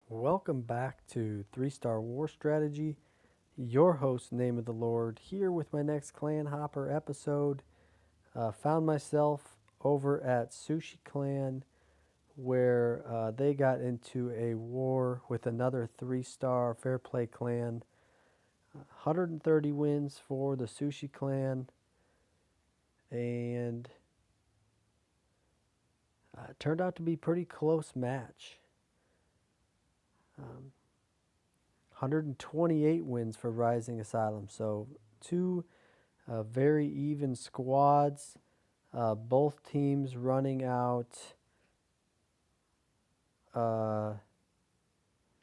Welcome back to 3 Star War Strategy. Your host, Name of the Lord, here with my next Clan Hopper episode. Found myself over at Sushi Clan where they got into a war with another 3 star Fair Play clan. 130 wins for the Sushi Clan, and it turned out to be a pretty close match. Um, 128 wins for Rising Asylum. So two very even squads. Both teams running out uh,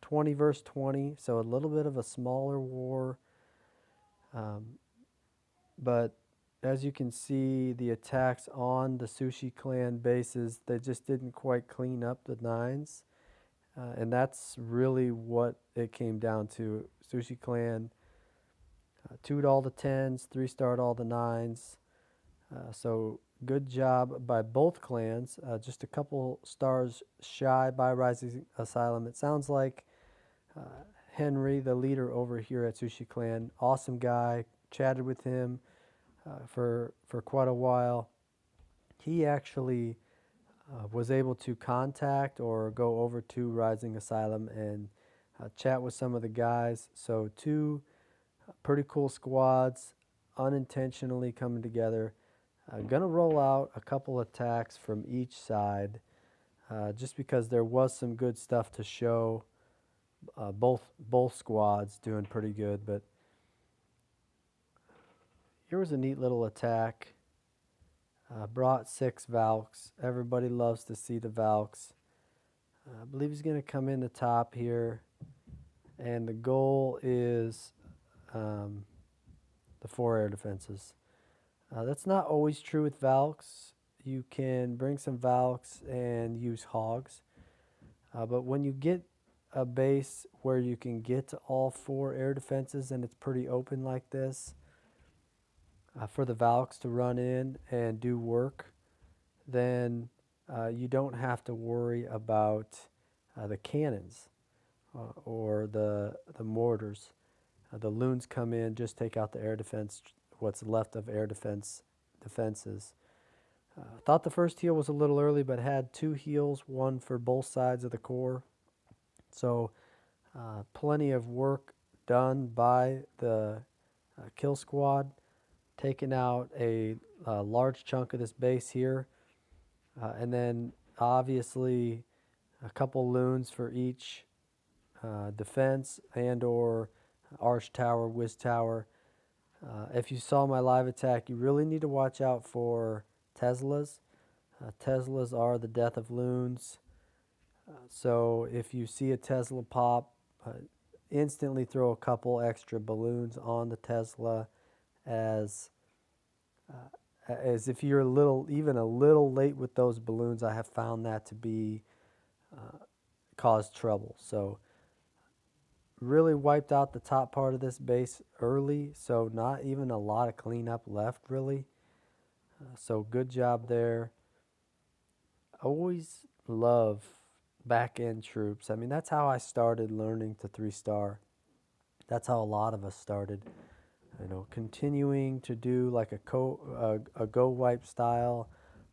20 versus 20. So a little bit of a smaller war. Um, but as you can see, the attacks on the Sushi Clan bases, they just didn't quite clean up the nines. And that's really what it came down to. Sushi Clan 2'd all the tens, 3-starred all the nines. So good job by both clans. Just a couple stars shy by Rising Asylum. It sounds like uh, Henry, the leader over here at Sushi Clan, awesome guy. Chatted with him for quite a while. He actually was able to contact or go over to Rising Asylum and chat with some of the guys. So two pretty cool squads unintentionally coming together. Gonna roll out a couple attacks from each side, just because there was some good stuff to show. Both squads doing pretty good, but here was a neat little attack. Brought 6 Valks. Everybody loves to see the Valks. I believe he's gonna come in the top here, and the goal is um, the 4 air defenses. That's not always true with Valks. You can bring some Valks and use Hogs. But when you get a base where you can get to all 4 air defenses and it's pretty open like this, for the Valks to run in and do work, then you don't have to worry about the cannons or the mortars. The loons come in, just take out the air defense, what's left of air defenses. Thought the first heal was a little early, but had 2 heals, one for both sides of the core. So plenty of work done by the kill squad, taking out a large chunk of this base here. And then obviously a couple loons for each defense and or arch tower, whiz tower. If you saw my live attack, you really need to watch out for Teslas. Teslas are the death of loons. So if you see a Tesla pop, instantly throw a couple extra balloons on the Tesla, as as if you're even a little late with those balloons. I have found that to be cause trouble. So really wiped out the top part of this base early, so not even a lot of cleanup left really. So good job there. Always love back end troops. I mean, that's how I started learning to 3 star. That's how a lot of us started. Continuing to do like a go wipe style,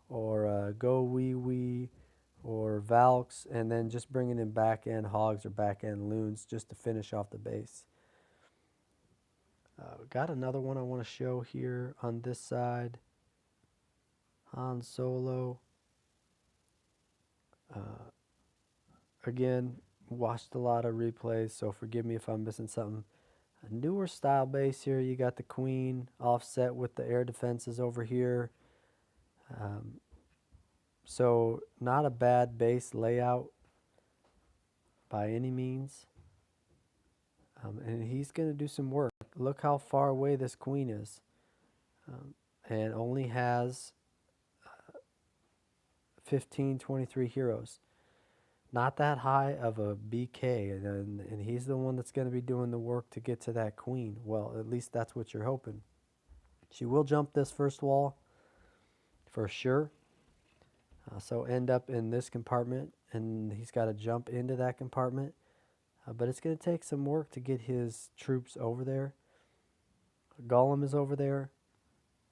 or a go wee wee, or Valks, and then just bringing in back end hogs or back end loons just to finish off the base. Got another one I want to show here on this side. Han Solo. Uh, Again, watched a lot of replays, so forgive me if I'm missing something. A newer style base here. You got the Queen offset with the air defenses over here. Um, so not a bad base layout by any means. And he's going to do some work. Look how far away this Queen is. And only has 15, 23 heroes. Not that high of a BK, and he's the one that's going to be doing the work to get to that Queen. Well, at least that's what you're hoping. She will jump this first wall for sure. So end up in this compartment, and he's got to jump into that compartment. But it's going to take some work to get his troops over there. Golem is over there,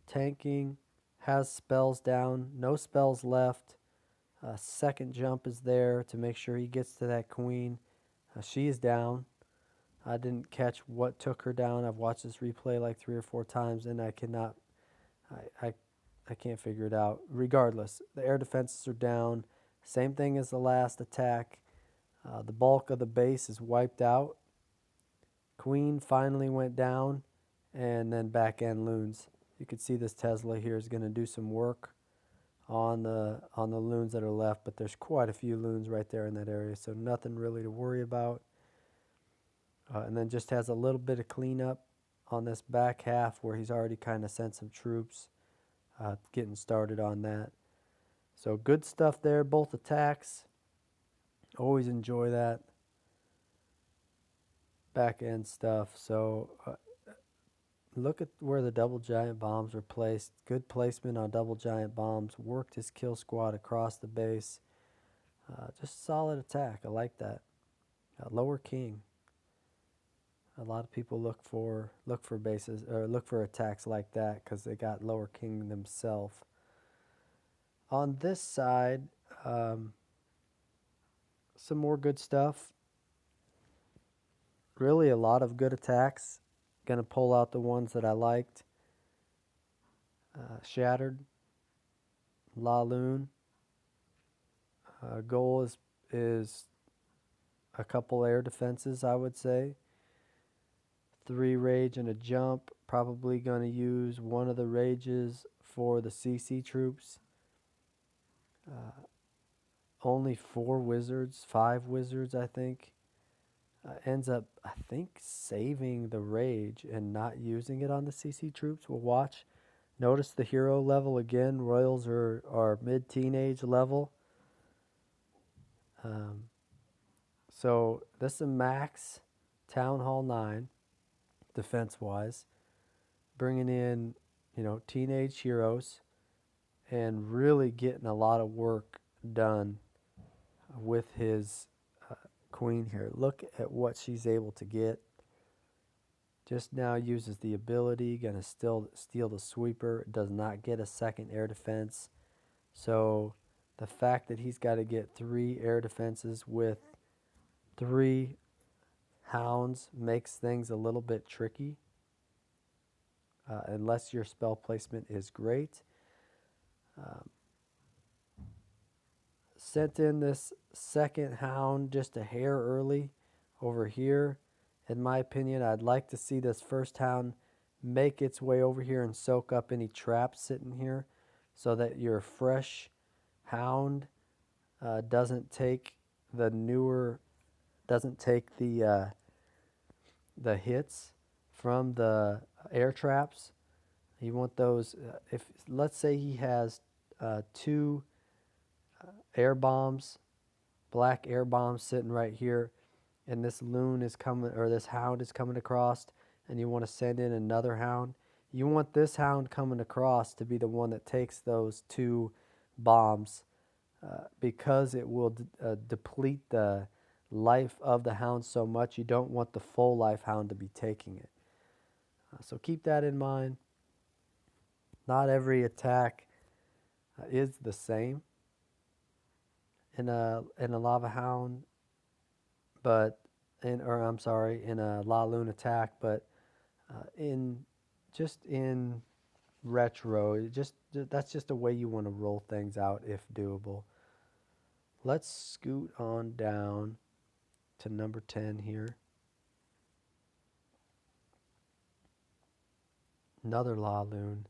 tanking, has spells down, no spells left. Second jump is there to make sure he gets to that queen. She is down. I didn't catch what took her down. I've watched this replay like 3 or 4 times, and I cannot, I, I, I can't figure it out. Regardless, the air defenses are down. Same thing as the last attack. The bulk of the base is wiped out. Queen finally went down, and then back end loons. You can see this Tesla here is going to do some work on the loons that are left, but there's quite a few loons right there in that area, so nothing really to worry about. And then just has a little bit of cleanup on this back half where he's already kind of sent some troops, getting started on that. So good stuff there, both attacks. Always enjoy that back end stuff. So look at where the double giant bombs were placed. Good placement on double giant bombs. Worked his kill squad across the base. Just solid attack. I like that. Lower king. A lot of people look for bases or look for attacks like that because they got lower king themselves. On this side, some more good stuff. Really a lot of good attacks. Gonna pull out the ones that I liked. Shattered. La Lune. Goal is a couple air defenses, I would say. 3 rage and a jump. Probably going to use one of the rages for the CC troops. Only 4 wizards, 5 wizards, I think. Ends up, I think, saving the rage and not using it on the CC troops. We'll watch. Notice the hero level again. Royals are mid-teenage level. So this is a max Town Hall 9, defense-wise. Bringing in, teenage heroes and really getting a lot of work done with his queen here. Look at what she's able to get. Just now uses the ability, gonna still steal the sweeper. Does not get a second air defense. So the fact that he's got to get 3 air defenses with 3 hounds makes things a little bit tricky. Unless your spell placement is great. Sent in this second hound just a hair early over here. In my opinion, I'd like to see this first hound make its way over here and soak up any traps sitting here so that your fresh hound doesn't take the hits from the air traps. You want those, if let's say he has 2 air bombs, black air bombs sitting right here, and this loon is coming, or this hound is coming across, and you want to send in another hound. You want this hound coming across to be the one that takes those 2 bombs because it will deplete the life of the hound so much. You don't want the full life hound to be taking it. So keep that in mind. Not every attack is the same in a lava hound, but in a La Lune attack, but in retro, that's just a way you want to roll things out if doable. Let's scoot on down to number 10 here. Another La Lune.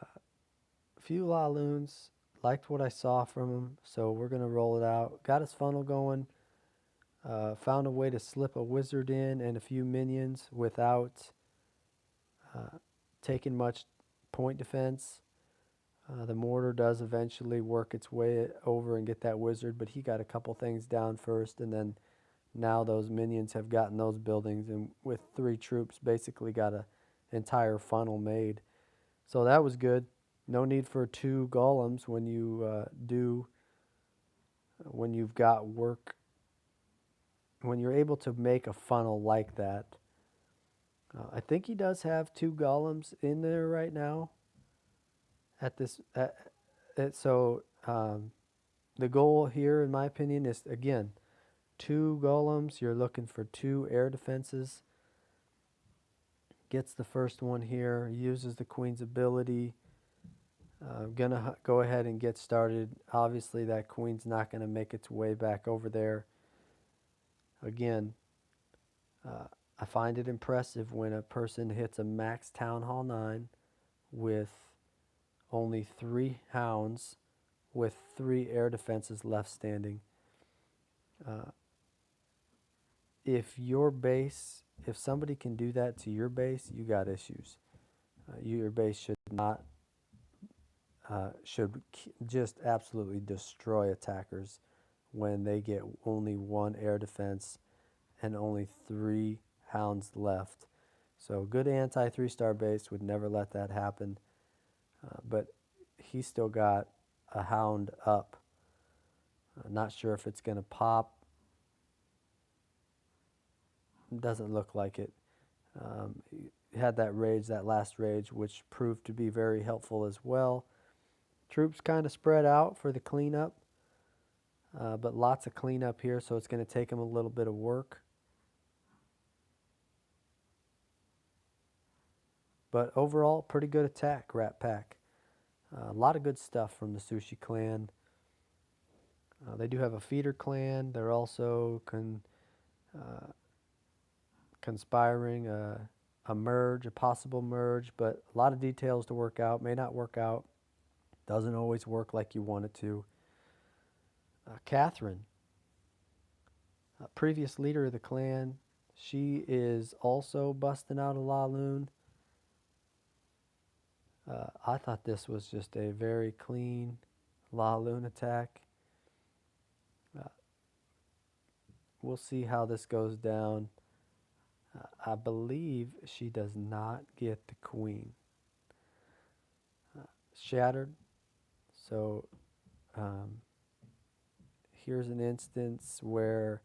A few La Lunes. Liked what I saw from him, so we're going to roll it out. Got his funnel going. Found a way to slip a wizard in and a few minions without taking much point defense. The mortar does eventually work its way over and get that wizard, but he got a couple things down first, and then now those minions have gotten those buildings, and with 3 troops basically got an entire funnel made. So that was good. No need for 2 golems when you've got work when you're able to make a funnel like that, I think he does have 2 golems in there right now at this. The goal here, in my opinion, is again 2 golems. You're looking for 2 air defenses. Gets the first one here. Uses the queen's ability. Gonna go ahead and get started. Obviously, that queen's not gonna make its way back over there. Again, I find it impressive when a person hits a max Town Hall 9 with only 3 hounds with 3 air defenses left standing. If somebody can do that to your base, you got issues. Your base should just absolutely destroy attackers when they get only 1 air defense and only 3 hounds left. So good anti 3-star base would never let that happen. But he's still got a hound up. Not sure if it's going to pop. Doesn't look like it. He had that rage, that last rage, which proved to be very helpful as well. Troops kind of spread out for the cleanup, but lots of cleanup here, so it's going to take him a little bit of work. But overall, pretty good attack, Rat Pack. A lot of good stuff from the Sushi Clan. They do have a feeder clan. They're also conspiring a merge, a possible merge, but a lot of details to work out. May not work out. Doesn't always work like you want it to. Catherine, previous leader of the clan, she is also busting out a La Lune. I thought this was just a very clean La Lune attack. We'll see how this goes down. I believe she does not get the queen. Shattered. So here's an instance where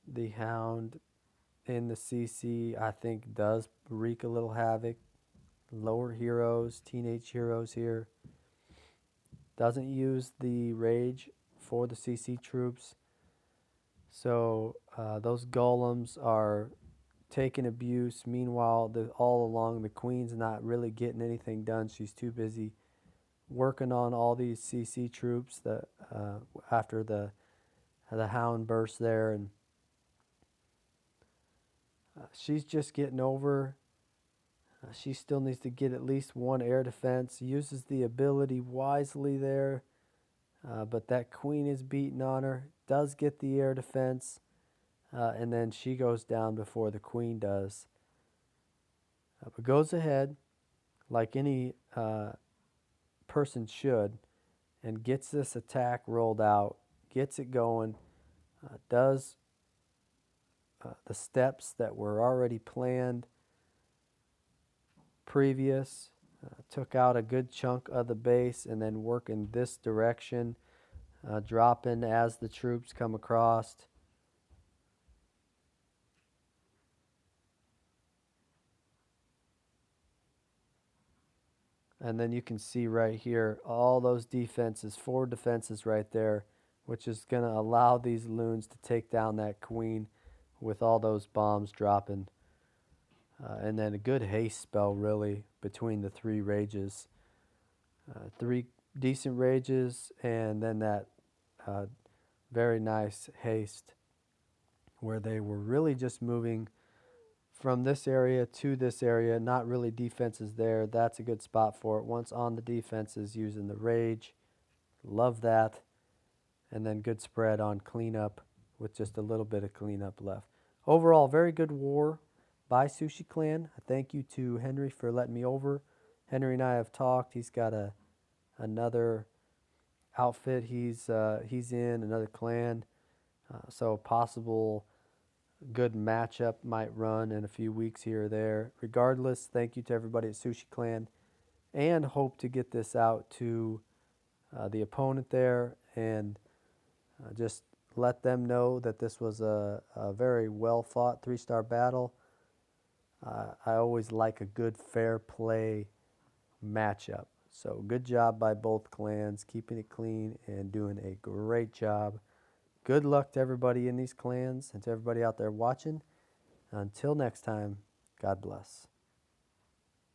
the hound in the CC, I think, does wreak a little havoc. Lower heroes, teenage heroes here. Doesn't use the rage for the CC troops. So those golems are taking abuse. Meanwhile, all along, the queen's not really getting anything done. She's too busy working on all these CC troops that after the hound burst there, and she's just getting over. She still needs to get at least 1 air defense. Uses the ability wisely there, but that queen is beating on her. Does get the air defense, and then she goes down before the queen does. But goes ahead like any person should and gets this attack rolled out, gets it going, does the steps that were already planned previous, took out a good chunk of the base, and then work in this direction, dropping as the troops come across. And then you can see right here all those defenses, 4 defenses right there, which is going to allow these loons to take down that queen with all those bombs dropping. And then a good haste spell, really, between the 3 rages. 3 decent rages, and then that very nice haste where they were really just moving from this area to this area, not really defenses there. That's a good spot for it. Once on the defenses, using the rage. Love that. And then good spread on cleanup with just a little bit of cleanup left. Overall, very good war by Sushi Clan. Thank you to Henry for letting me over. Henry and I have talked. He's got another outfit he's in, another clan. So possible good matchup might run in a few weeks here or there. Regardless, thank you to everybody at Sushi Clan, and hope to get this out to the opponent there, and just let them know that this was a very well fought 3-star battle. I always like a good fair play matchup. So good job by both clans, keeping it clean and doing a great job. Good luck to everybody in these clans and to everybody out there watching. Until next time, God bless.